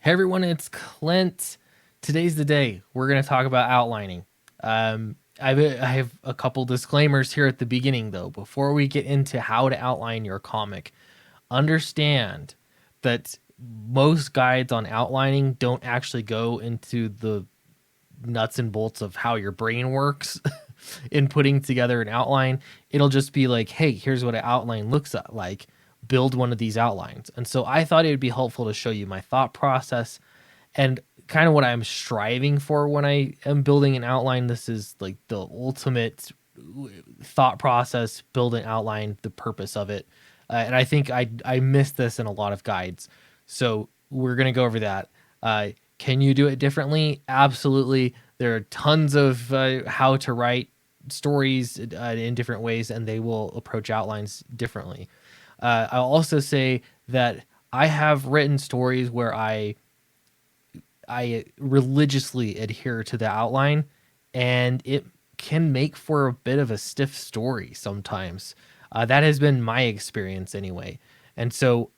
Hey everyone, it's Clint. Today's the day. We're going to talk about outlining. I have a couple disclaimers here at the beginning, though. Before we get into how to outline your comic, understand that most guides on outlining don't actually go into the nuts and bolts of how your brain works in putting together an outline. It'll just be like, hey, here's what an outline looks like. Build one of these outlines. And so I thought it would be helpful to show you my thought process and kind of what I'm striving for when I am building an outline. This is like the ultimate thought process, build an outline, the purpose of it. And I think I missed this in a lot of guides. So we're going to go over that. Can you do it differently? Absolutely. There are tons of how to write stories in different ways, and they will approach outlines differently. I'll also say that I have written stories where I religiously adhere to the outline, and it can make for a bit of a stiff story sometimes. That has been my experience anyway. And so,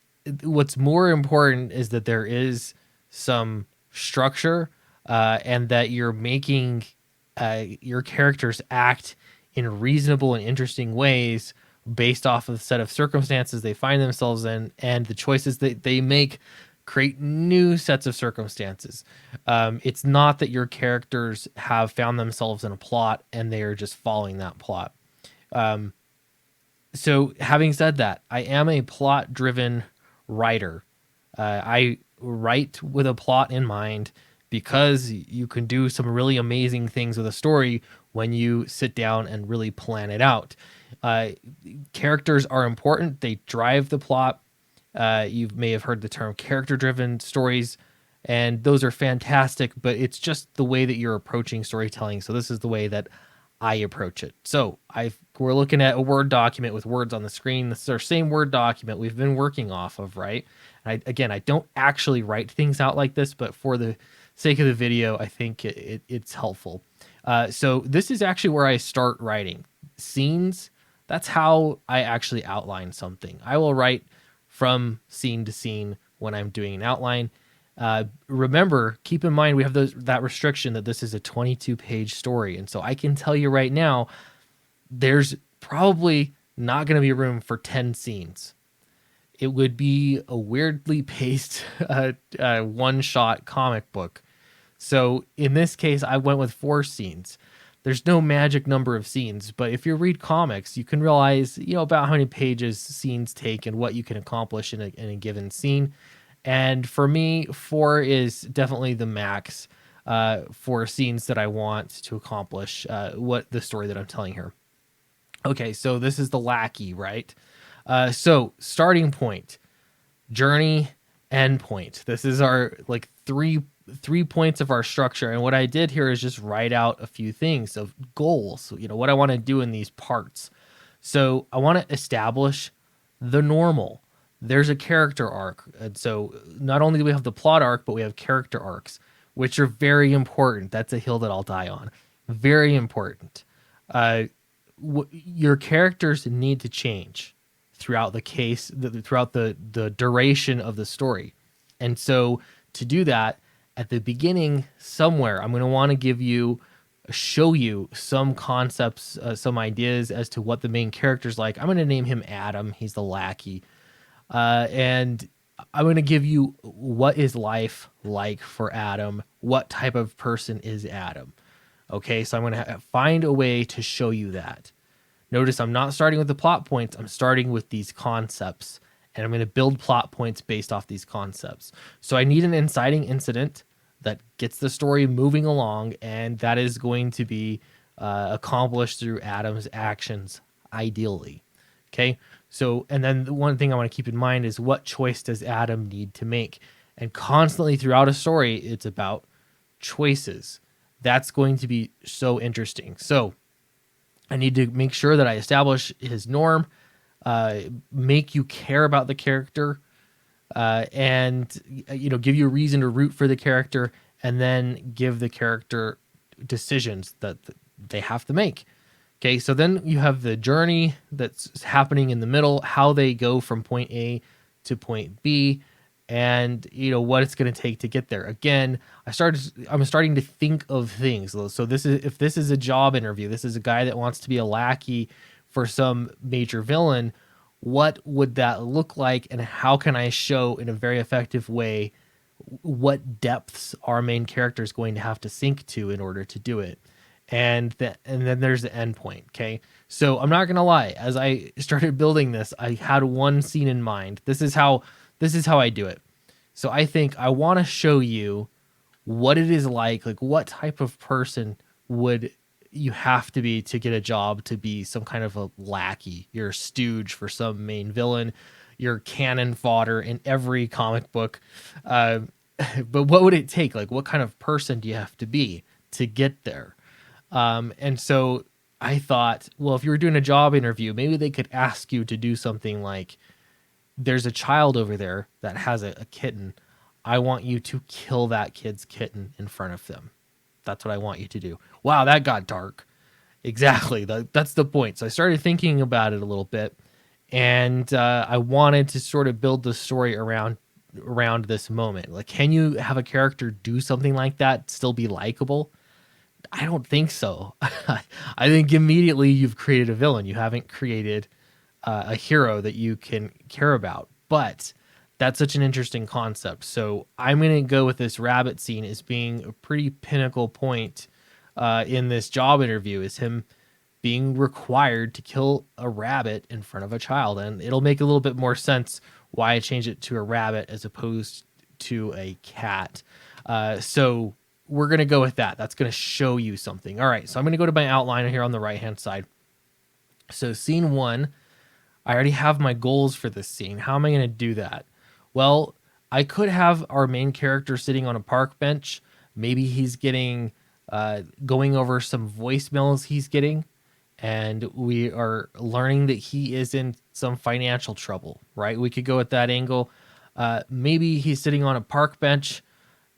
what's more important is that there is some structure and that you're making your characters act in reasonable and interesting ways based off of the set of circumstances they find themselves in and the choices that they make create new sets of circumstances. It's not that your characters have found themselves in a plot and they are just following that plot. So having said that, I am a plot driven writer. I write with a plot in mind because you can do some really amazing things with a story when you sit down and really plan it out. Characters are important. They drive the plot. You may have heard the term character-driven stories, and those are fantastic, but it's just the way that you're approaching storytelling. So this is the way that I approach it. So we're looking at a Word document with words on the screen. This is our same Word document we've been working off of, right? And I don't actually write things out like this, but for the sake of the video, I think it's helpful. So this is actually where I start writing. Scenes, that's how I actually outline something. I will write from scene to scene when I'm doing an outline. Remember, keep in mind we have that restriction that this is a 22-page story. And so I can tell you right now, there's probably not going to be room for 10 scenes. It would be a weirdly paced one-shot comic book. So in this case, I went with 4 scenes. There's no magic number of scenes, but if you read comics, you can realize, about how many pages scenes take and what you can accomplish in a given scene. And for me, 4 is definitely the max for scenes that I want to accomplish what the story that I'm telling here. Okay, so this is the lackey, right? So starting point, journey, end point. This is our like three points of our structure. And what I did here is just write out a few things of goals, what I want to do in these parts. So I want to establish the normal. There's a character arc. And so not only do we have the plot arc, but we have character arcs, which are very important. That's a hill that I'll die on. Very important. Your characters need to change throughout the duration of the story. And so to do that, at the beginning somewhere, I'm going to want to show you some concepts, some ideas as to what the main character's like. I'm going to name him Adam. He's the lackey. And I'm going to give you what is life like for Adam. What type of person is Adam? Okay, so I'm going to find a way to show you that. Notice I'm not starting with the plot points. I'm starting with these concepts. And I'm going to build plot points based off these concepts. So I need an inciting incident that gets the story moving along, and that is going to be accomplished through Adam's actions, ideally. Okay, so, and then the one thing I want to keep in mind is what choice does Adam need to make? And constantly throughout a story, it's about choices. That's going to be so interesting. So I need to make sure that I establish his norm, make you care about the character, and give you a reason to root for the character, and then give the character decisions that they have to make. Okay, so then you have the journey that's happening in the middle, how they go from point A to point B, and what it's going to take to get there. Again, I'm starting to think of things. So if this is a job interview, this is a guy that wants to be a lackey for some major villain. What would that look like, and how can I show in a very effective way what depths our main character is going to have to sink to in order to do it? And then there's the end point. Okay, so I'm not gonna lie, as I started building this, I had one scene in mind. This is how I do it. So I think I want to show you what it is like what type of person would you have to be to get a job to be some kind of a lackey. You're a stooge for some main villain. You're cannon fodder in every comic book. But what would it take? What kind of person do you have to be to get there? And so I thought, well, if you were doing a job interview, maybe they could ask you to do something like, there's a child over there that has a kitten. I want you to kill that kid's kitten in front of them. That's what I want you to do. Wow, that got dark. Exactly. That's the point. So I started thinking about it a little bit, and I wanted to sort of build the story around this moment. Can you have a character do something like that, still be likable? I don't think so. I think immediately you've created a villain. You haven't created a hero that you can care about. But that's such an interesting concept. So I'm going to go with this rabbit scene as being a pretty pinnacle point in this job interview, is him being required to kill a rabbit in front of a child. And it'll make a little bit more sense why I changed it to a rabbit as opposed to a cat. So we're going to go with that. That's going to show you something. All right, so I'm going to go to my outline here on the right-hand side. So scene 1, I already have my goals for this scene. How am I going to do that? Well, I could have our main character sitting on a park bench. Maybe he's getting, going over some voicemails he's getting, and we are learning that he is in some financial trouble, right? We could go at that angle. Maybe he's sitting on a park bench,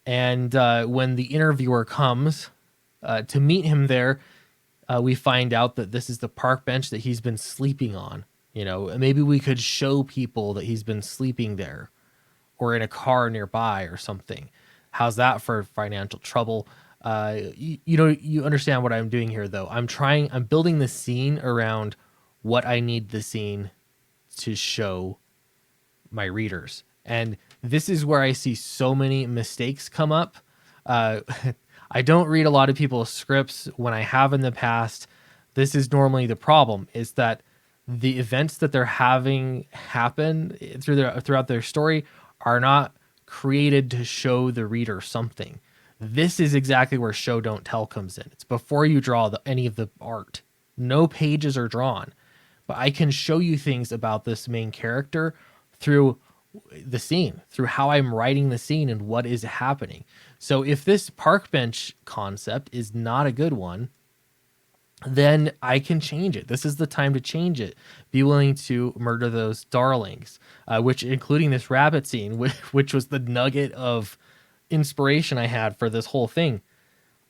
and when the interviewer comes to meet him there, we find out that this is the park bench that he's been sleeping on. Maybe we could show people that he's been sleeping there or in a car nearby or something. How's that for financial trouble? You understand what I'm doing here, though. I'm building the scene around what I need the scene to show my readers. And this is where I see so many mistakes come up. I don't read a lot of people's scripts. When I have in the past, this is normally the problem, is that the events that they're having happen throughout their story are not created to show the reader something. This is exactly where show don't tell comes in. It's before you draw any of the art. No pages are drawn, but I can show you things about this main character through the scene, through how I'm writing the scene and what is happening. So if this park bench concept is not a good one, then I can change it. This is the time to change it. Be willing to murder those darlings, which including this rabbit scene, which was the nugget of inspiration I had for this whole thing.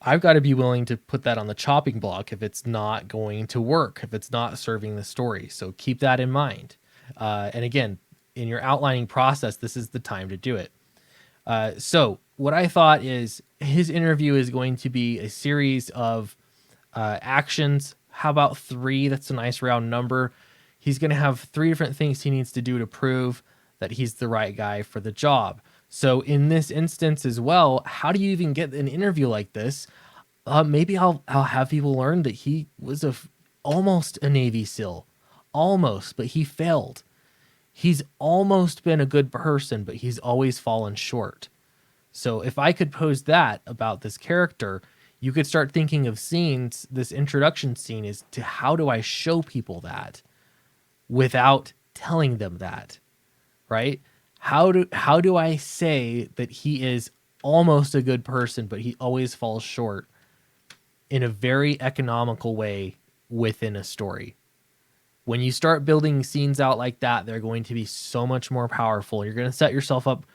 I've got to be willing to put that on the chopping block if it's not going to work, if it's not serving the story. So keep that in mind. And again, in your outlining process, this is the time to do it. So what I thought is his interview is going to be a series of actions. How about 3? That's a nice round number. He's going to have 3 different things he needs to do to prove that he's the right guy for the job. So in this instance as well, how do you even get an interview like this? Maybe I'll have people learn that he was almost a Navy SEAL, almost, but he failed. He's almost been a good person, but he's always fallen short. So if I could pose that about this character, you could start thinking of scenes. This introduction scene is to how do I show people that without telling them that, right? How do I say that he is almost a good person, but he always falls short in a very economical way within a story? When you start building scenes out like that, they're going to be so much more powerful. You're going to set yourself up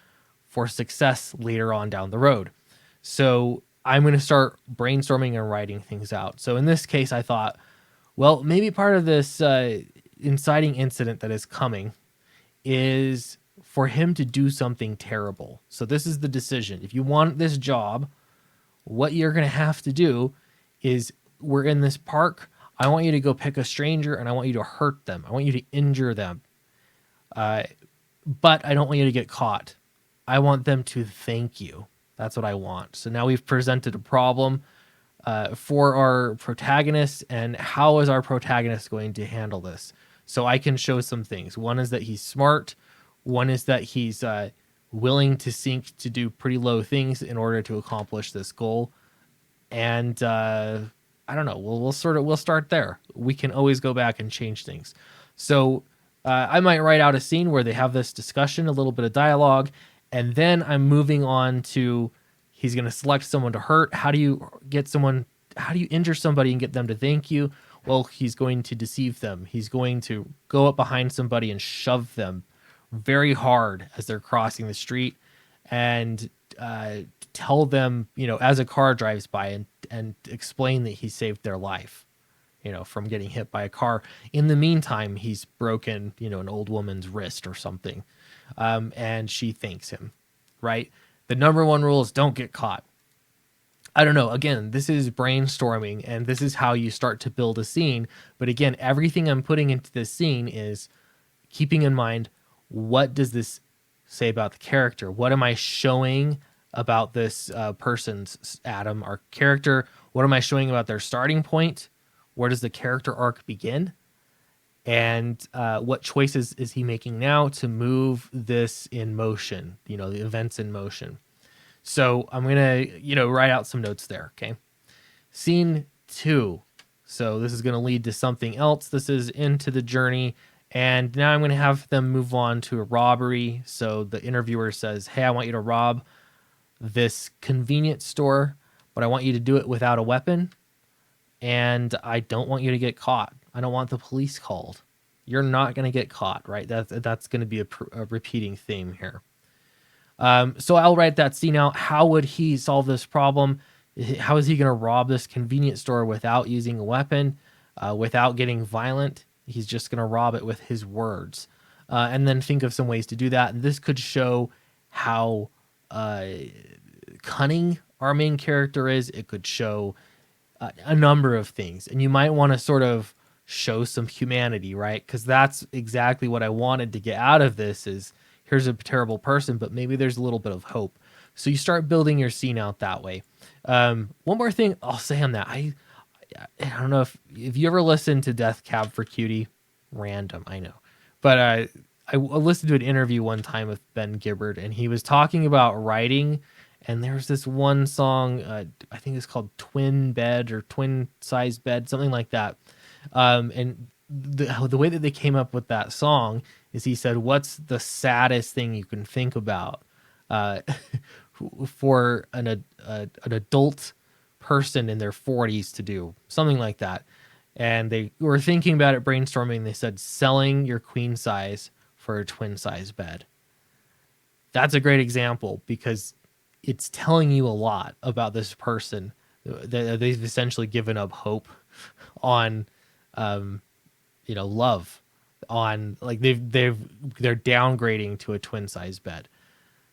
for success later on down the road. So I'm going to start brainstorming and writing things out. So in this case, I thought, well, maybe part of this inciting incident that is coming is for him to do something terrible. So this is the decision. If you want this job, what you're going to have to do is, we're in this park. I want you to go pick a stranger and I want you to hurt them. I want you to injure them. But I don't want you to get caught. I want them to thank you. That's what I want. So now we've presented a problem for our protagonist, and how is our protagonist going to handle this? So I can show some things. One is that he's smart. One is that he's willing to sink to do pretty low things in order to accomplish this goal. And I don't know. We'll start there. We can always go back and change things. So I might write out a scene where they have this discussion, a little bit of dialogue, and then I'm moving on to, he's going to select someone to hurt. How do you injure somebody and get them to thank you? Well, he's going to deceive them. He's going to go up behind somebody and shove them very hard as they're crossing the street, and tell them, as a car drives by, and explain that he saved their life, from getting hit by a car. In the meantime, he's broken, an old woman's wrist or something. And she thanks him, right? The number one rule is don't get caught. I don't know. Again, this is brainstorming, and this is how you start to build a scene. But again, everything I'm putting into this scene is keeping in mind, what does this say about the character? What am I showing about this person's, Adam, our character? What am I showing about their starting point? Where does the character arc begin? And what choices is he making now to move this in motion, the events in motion? So I'm going to, write out some notes there, okay? Scene 2. So this is going to lead to something else. This is into the journey. And now I'm going to have them move on to a robbery. So the interviewer says, hey, I want you to rob this convenience store, but I want you to do it without a weapon. And I don't want you to get caught. I don't want the police called. You're not going to get caught, right? That's going to be a repeating theme here. So I'll write that scene out. How would he solve this problem? How is he going to rob this convenience store without using a weapon, without getting violent? He's just going to rob it with his words. And then think of some ways to do that. And this could show how cunning our main character is. It could show a number of things. And you might want to sort of show some humanity, right? Because that's exactly what I wanted to get out of this is, here's a terrible person, but maybe there's a little bit of hope. So you start building your scene out that way. One more thing I'll say on that. I don't know if you ever listened to Death Cab for Cutie. Random, I know. But I listened to an interview one time with Ben Gibbard, and he was talking about writing. And there's this one song, I think it's called Twin Bed or Twin Size Bed, something like that. And the way that they came up with that song is, he said, what's the saddest thing you can think about for an adult person in their 40s to do? Something like that. And they were thinking about it, brainstorming. They said, selling your queen size for a twin size bed. That's a great example, because it's telling you a lot about this person. They've essentially given up hope on, love, on, like, they're downgrading to a twin size bed.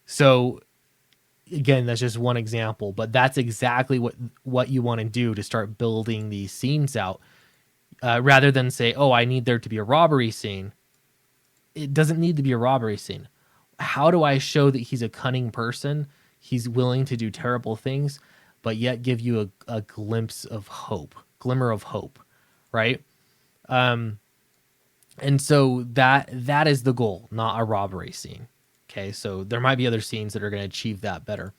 So again, that's just one example, but that's exactly what you want to do to start building these scenes out. Rather than say, oh, I need there to be a robbery scene. It doesn't need to be a robbery scene. How do I show that he's a cunning person? He's willing to do terrible things, but yet give you a glimpse of hope, glimmer of hope, right? And so that is the goal, not a robbery scene. Okay, so there might be other scenes that are going to achieve that better.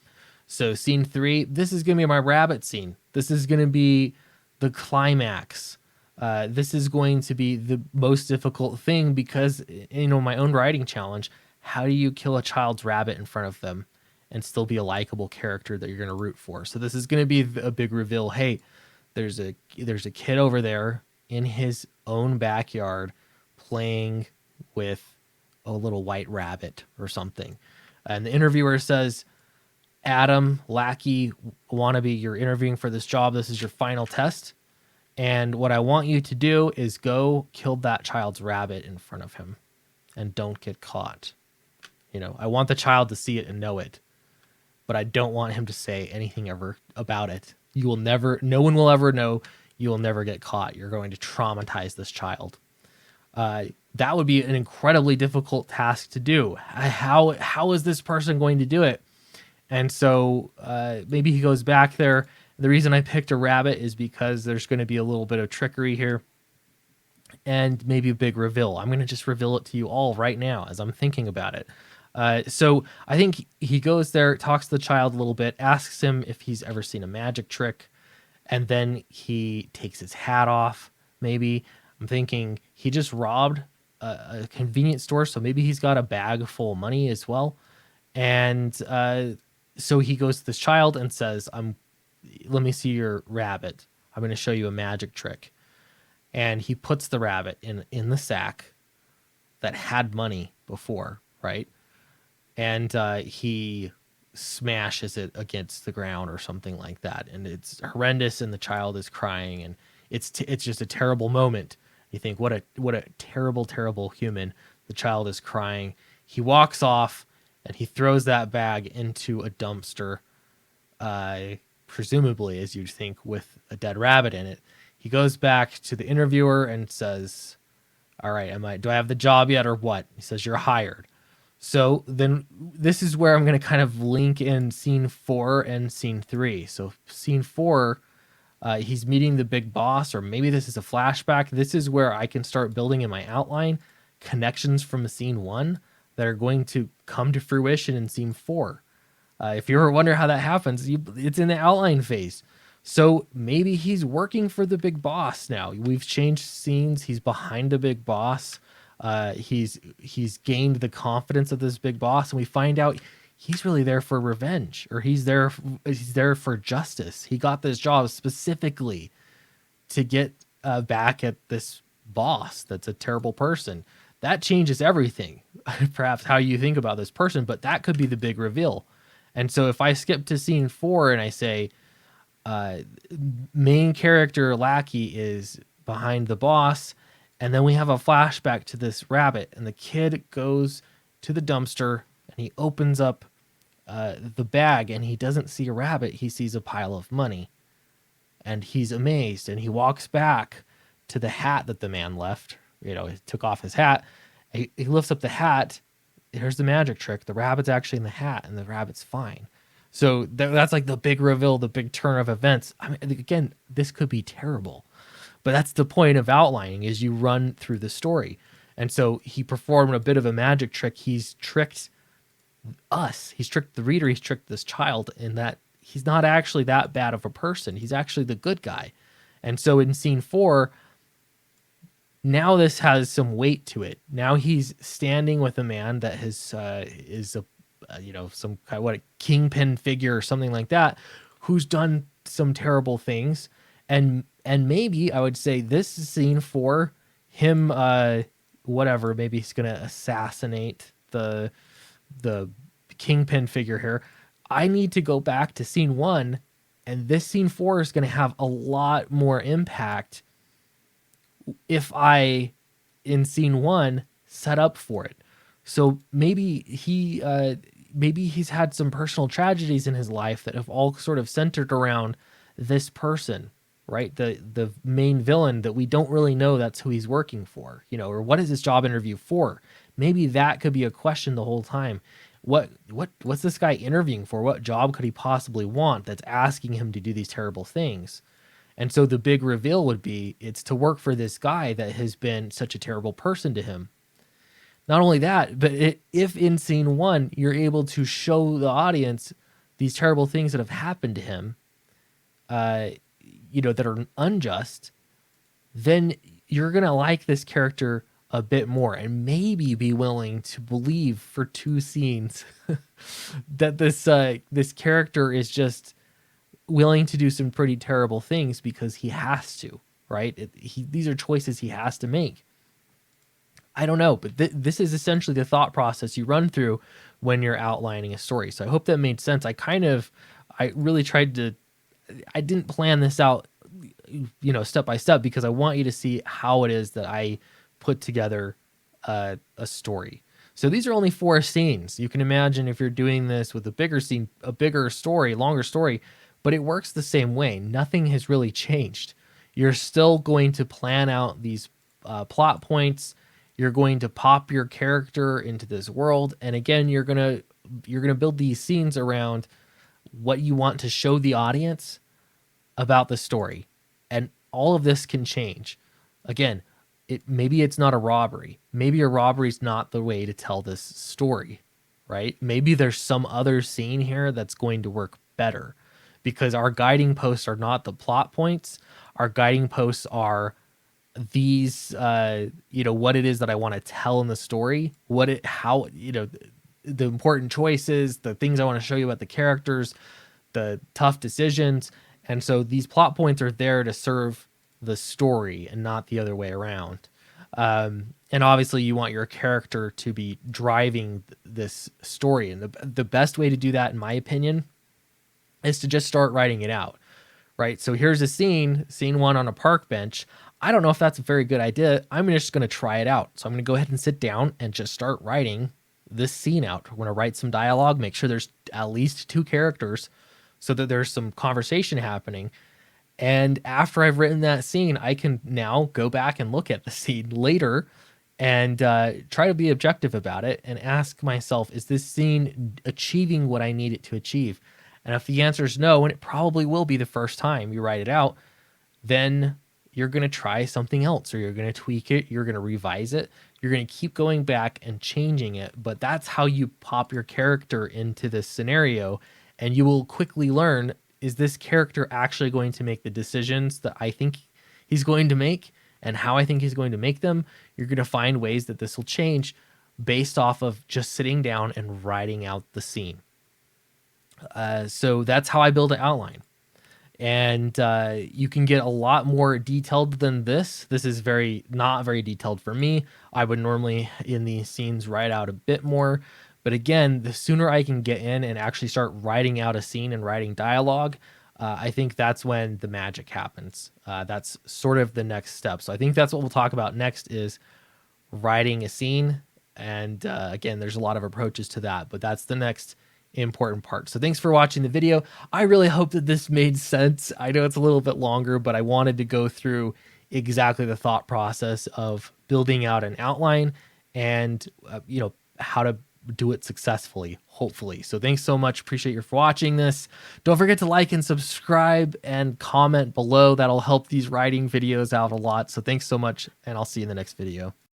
So scene 3, this is going to be my rabbit scene. This is going to be the climax. This is going to be the most difficult thing because, my own writing challenge, how do you kill a child's rabbit in front of them and still be a likable character that you're going to root for? So this is going to be a big reveal. Hey, there's a kid over there in his own backyard playing with a little white rabbit or something. And the interviewer says, Adam, lackey, wannabe, you're interviewing for this job. This is your final test. And what I want you to do is go kill that child's rabbit in front of him and don't get caught. I want the child to see it and know it, but I don't want him to say anything ever about it. No one will ever know. You will never get caught. You're going to traumatize this child. That would be an incredibly difficult task to do. How is this person going to do it? And so maybe he goes back there. The reason I picked a rabbit is because there's going to be a little bit of trickery here and maybe a big reveal. I'm going to just reveal it to you all right now as I'm thinking about it. So I think he goes there, talks to the child a little bit, asks him if he's ever seen a magic trick, and then he takes his hat off. Maybe I'm thinking he just robbed a convenience store, so maybe he's got a bag full of money as well. And so he goes to this child and says, let me see your rabbit. I'm going to show you a magic trick. And he puts the rabbit in the sack that had money before, right? And he smashes it against the ground or something like that. And it's horrendous, and the child is crying, and it's just a terrible moment. You think, what a terrible, terrible human. The child is crying. He walks off, and he throws that bag into a dumpster, presumably, as you'd think, with a dead rabbit in it. He goes back to the interviewer and says, all right, do I have the job yet or what? He says, you're hired. So then this is where I'm going to kind of link in scene 4 and scene 3. So scene 4, he's meeting the big boss, or maybe this is a flashback. This is where I can start building in my outline connections from scene 1 that are going to come to fruition in scene 4. If you ever wonder how that happens, it's in the outline phase. So maybe he's working for the big boss now. We've changed scenes. He's behind the big boss. He's gained the confidence of this big boss, and we find out he's really there for revenge, or he's there for justice. He got this job specifically to get back at this boss that's a terrible person. That changes everything, perhaps how you think about this person, but that could be the big reveal. And so if I skip to scene 4 and I say, main character Lackey is behind the boss, and then we have a flashback to this rabbit, and the kid goes to the dumpster and he opens up the bag, and he doesn't see a rabbit. He sees a pile of money, and he's amazed, and he walks back to the hat that the man left. He took off his hat. He lifts up the hat. Here's the magic trick. The rabbit's actually in the hat, and the rabbit's fine. So that's like the big reveal, the big turn of events. I mean, again, this could be terrible, but that's the point of outlining, is you run through the story. And so he performed a bit of a magic trick. He's tricked us. He's tricked the reader. He's tricked this child in that he's not actually that bad of a person. He's actually the good guy. And so in scene 4, now this has some weight to it. Now he's standing with a man that is a some kind of a kingpin figure or something like that, who's done some terrible things. And maybe I would say this is scene 4, him, maybe he's going to assassinate the kingpin figure here. I need to go back to scene 1, and this scene 4 is going to have a lot more impact if I, in scene 1, set up for it. So maybe he's had some personal tragedies in his life that have all sort of centered around this person, right? The main villain that we don't really know that's who he's working for, or what is his job interview for? Maybe that could be a question the whole time. What's this guy interviewing for? What job could he possibly want that's asking him to do these terrible things? And so the big reveal would be it's to work for this guy that has been such a terrible person to him. Not only that, but if in scene 1 you're able to show the audience these terrible things that have happened to him, that are unjust, then you're going to like this character a bit more and maybe be willing to believe for 2 scenes that this character is just willing to do some pretty terrible things because he has to, right? These are choices he has to make. I don't know, but this is essentially the thought process you run through when you're outlining a story. So I hope that made sense. I really tried to, I didn't plan this out, step by step, because I want you to see how it is that I put together a story. So these are only 4 scenes. You can imagine if you're doing this with a bigger scene, a bigger story, longer story, but it works the same way. Nothing has really changed. You're still going to plan out these plot points. You're going to pop your character into this world, and again, you're gonna build these scenes around what you want to show the audience about the story, and all of this can change. Again, maybe it's not a robbery. Maybe a robbery is not the way to tell this story, right? Maybe there's some other scene here that's going to work better, because our guiding posts are not the plot points. Our guiding posts are these, what it is that I want to tell in the story, the important choices, the things I want to show you about the characters, the tough decisions. And so these plot points are there to serve the story and not the other way around. And obviously you want your character to be driving this story. And the best way to do that, in my opinion, is to just start writing it out, right? So here's a scene 1 on a park bench. I don't know if that's a very good idea. I'm just going to try it out. So I'm going to go ahead and sit down and just start writing this scene out. We're going to write some dialogue, make sure there's at least 2 characters so that there's some conversation happening. And after I've written that scene, I can now go back and look at the scene later and try to be objective about it and ask myself, is this scene achieving what I need it to achieve? And if the answer is no, and it probably will be the first time you write it out, then you're going to try something else, or you're going to tweak it, you're going to revise it, you're going to keep going back and changing it. But that's how you pop your character into this scenario, and you will quickly learn, is this character actually going to make the decisions that I think he's going to make and how I think he's going to make them? You're going to find ways that this will change based off of just sitting down and writing out the scene. So that's how I build an outline. And you can get a lot more detailed than this. This is not very detailed for me. I would normally, in these scenes, write out a bit more. But again, the sooner I can get in and actually start writing out a scene and writing dialogue, I think that's when the magic happens. That's sort of the next step. So I think that's what we'll talk about next, is writing a scene. And again, there's a lot of approaches to that, but that's the next important part. So thanks for watching the video. I really hope that this made sense. I know it's a little bit longer, but I wanted to go through exactly the thought process of building out an outline and how to do it successfully, hopefully. So thanks so much. Appreciate you for watching this. Don't forget to like and subscribe and comment below. That'll help these writing videos out a lot. So thanks so much, and I'll see you in the next video.